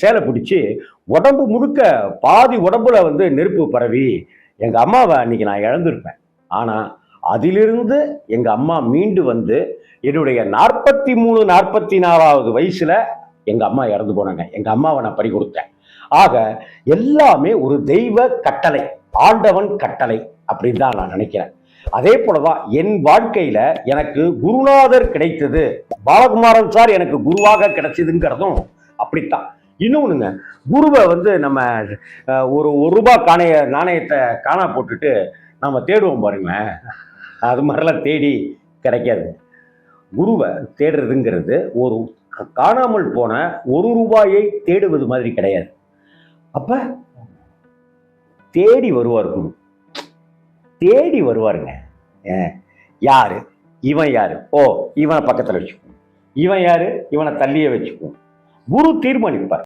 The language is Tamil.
சேலை பிடிச்சி உடம்பு முழுக்க பாதி உடம்புல வந்து நெருப்பு பரவி எங்கள் அம்மாவை அன்னைக்கு நான் இழந்திருப்பேன். ஆனால் அதிலிருந்து எங்கள் அம்மா மீண்டு வந்து என்னுடைய 43 44வது வயசில் எங்கள் அம்மா இறந்து போனாங்க. எங்கள் அம்மாவை நான் பறி கொடுத்தேன். ஆக எல்லாமே ஒரு தெய்வ கட்டளை, ஆண்டவன் கட்டளை அப்படின்னு தான் நான் நினைக்கிறேன். அதே போலதான் என் வாழ்க்கையில எனக்கு குருநாதர் கிடைத்தது, பாலகுமாரன் சார் எனக்கு குருவாக கிடைச்சதுங்கிறதும் அப்படித்தான். இன்னொன்னுங்க, குருவை வந்து நம்ம ஒரு ரூபாய் நாணயத்தை காணா போட்டுட்டு நம்ம தேடுவோம் பாருங்களேன், அது மாதிரிலாம் தேடி கிடைக்காது. குருவை தேடுறதுங்கிறது ஒரு காணாமல் போன ரூபாயை தேடுவது மாதிரி கிடையாது. அப்ப தேடி வருவார் குரு, தேடி வருவாருங்க. யாரு இவன், யாரு, ஓ இவனை பக்கத்தில் வச்சுக்குவோம், இவன் யாரு, இவனை தள்ளியே வச்சுக்குவோம். குரு தீர்மானிப்பார்.